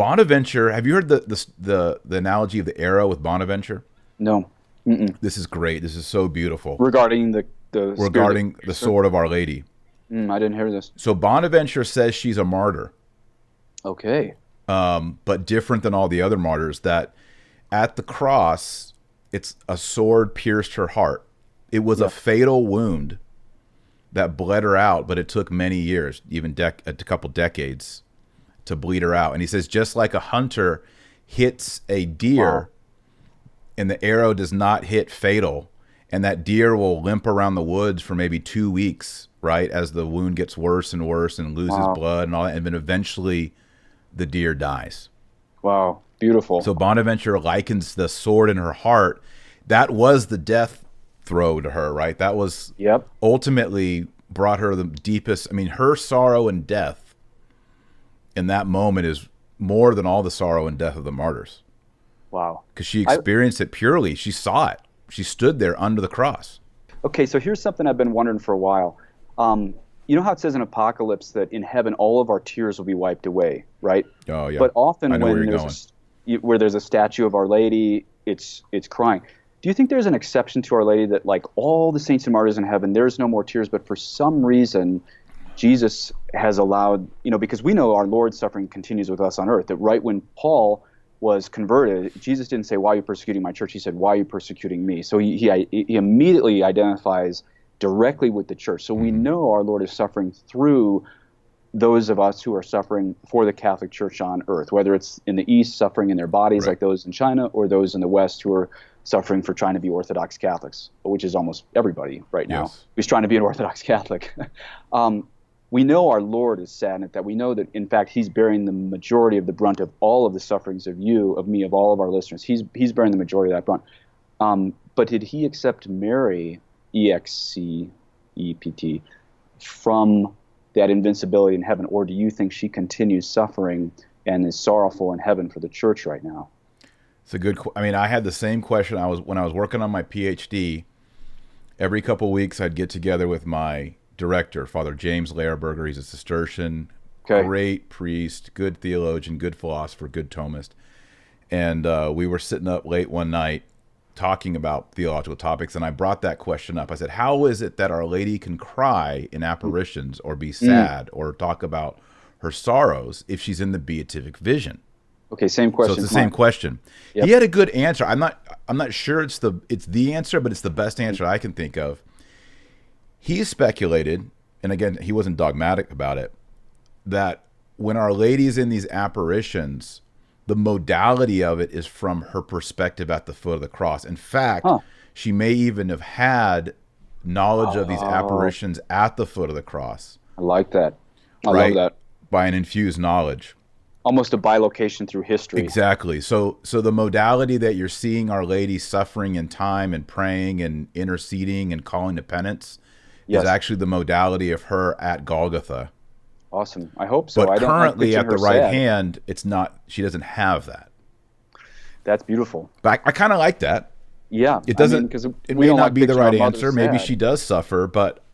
Bonaventure, have you heard the analogy of the arrow with Bonaventure? No. Mm-mm. This is great. This is so beautiful. Regarding the Regarding the sword of Our Lady. I didn't hear this. So Bonaventure says she's a martyr, Okay. but different than all the other martyrs, that at the cross, it's a sword pierced her heart. It was a fatal wound that bled her out, but it took many years, even a couple decades, to bleed her out. And he says, just like a hunter hits a deer and the arrow does not hit fatal, and that deer will limp around the woods for maybe 2 weeks, right, as the wound gets worse and worse and loses blood and all that, and then eventually the deer dies. Wow, beautiful. So Bonaventure likens the sword in her heart. That was the death throw to her, right? That was ultimately brought her the deepest. I mean, her sorrow and death in that moment is more than all the sorrow and death of the martyrs. Wow. Because she experienced it purely. She saw it. She stood there under the cross. Okay, so here's something I've been wondering for a while. You know how it says in Apocalypse that in heaven all of our tears will be wiped away, right? Oh, yeah. But often where there's a statue of Our Lady, it's crying. Do you think there's an exception to Our Lady that, like all the saints and martyrs in heaven, there's no more tears, but for some reason Jesus has allowed, because we know our Lord's suffering continues with us on earth, that right when Paul was converted, Jesus didn't say, why are you persecuting my church? He said, why are you persecuting me? So he immediately identifies directly with the church. So we know our Lord is suffering through those of us who are suffering for the Catholic Church on earth, whether it's in the East suffering in their bodies like those in China, or those in the West who are suffering for trying to be Orthodox Catholics, which is almost everybody right now who's trying to be an Orthodox Catholic. We know our Lord is saddened, that we know that, in fact, he's bearing the majority of the brunt of all of the sufferings of you, of me, of all of our listeners. He's bearing the majority of that brunt. But did he accept Mary, EXCEPT, from that invincibility in heaven, or do you think she continues suffering and is sorrowful in heaven for the church right now? It's a good. I mean, I had the same question. When I was working on my PhD. Every couple of weeks, I'd get together with my director, Father James Lehrberger. He's a Cistercian, great priest, good theologian, good philosopher, good Thomist. And we were sitting up late one night talking about theological topics, and I brought that question up. I said, how is it that Our Lady can cry in apparitions or be sad or talk about her sorrows if she's in the beatific vision? Okay, same question. So it's the same question. Yep. He had a good answer. I'm not sure it's the answer, but it's the best answer I can think of. He speculated, and again, he wasn't dogmatic about it, that when Our Lady's in these apparitions, the modality of it is from her perspective at the foot of the cross. In fact, she may even have had knowledge of these apparitions at the foot of the cross. I like that. I love that. By an infused knowledge. Almost a bilocation through history. Exactly. So the modality that you're seeing Our Lady suffering in time and praying and interceding and calling to penance is actually the modality of her at Golgotha. Awesome. I hope so. But currently at the right hand, it's not. She doesn't have that. That's beautiful. But I kind of like that. Yeah. It doesn't. It may not be the right answer. Maybe she does suffer, but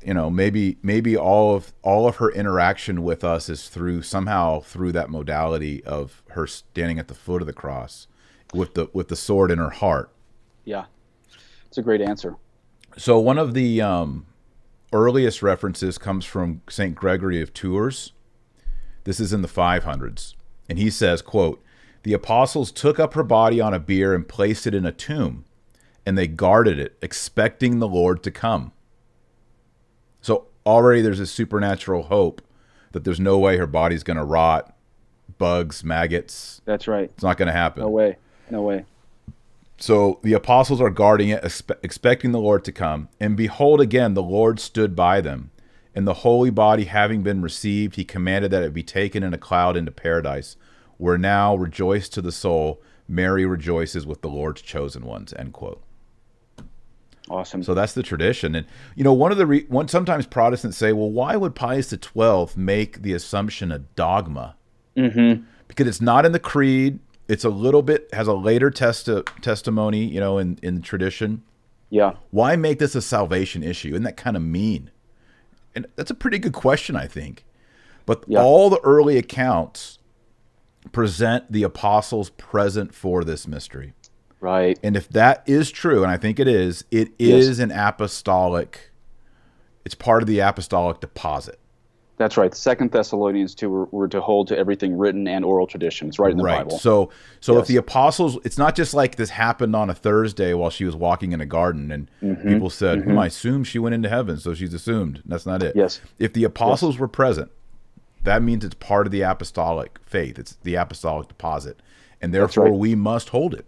maybe all of her interaction with us is through that modality of her standing at the foot of the cross with the sword in her heart. Yeah, it's a great answer. So one of the earliest references comes from St. Gregory of Tours. This is in the 500s, and he says, quote, "The apostles took up her body on a bier and placed it in a tomb, and they guarded it, expecting the Lord to come." So already there's a supernatural hope that there's no way her body's going to rot, bugs, maggots. That's right. It's not going to happen. No way. So the apostles are guarding it, expecting the Lord to come. And behold, again, the Lord stood by them. And the holy body having been received, he commanded that it be taken in a cloud into paradise, where now rejoice to the soul, Mary rejoices with the Lord's chosen ones, end quote. Awesome. So that's the tradition. And, sometimes Protestants say, well, why would Pius XII make the Assumption a dogma? Mm-hmm. Because it's not in the creed. It's a little bit, has a later testimony, in tradition. Yeah. Why make this a salvation issue? Isn't that kind of mean? And that's a pretty good question, I think. But all the early accounts present the apostles present for this mystery. Right. And if that is true, and I think it is an apostolic, it's part of the apostolic deposit. That's right. 2 Thessalonians 2, we're to hold to everything written and oral tradition. It's right in the Bible. So if the apostles, it's not just like this happened on a Thursday while she was walking in a garden and people said, I assume she went into heaven, so she's assumed. That's not it. Yes. If the apostles were present, that means it's part of the apostolic faith. It's the apostolic deposit. And therefore we must hold it.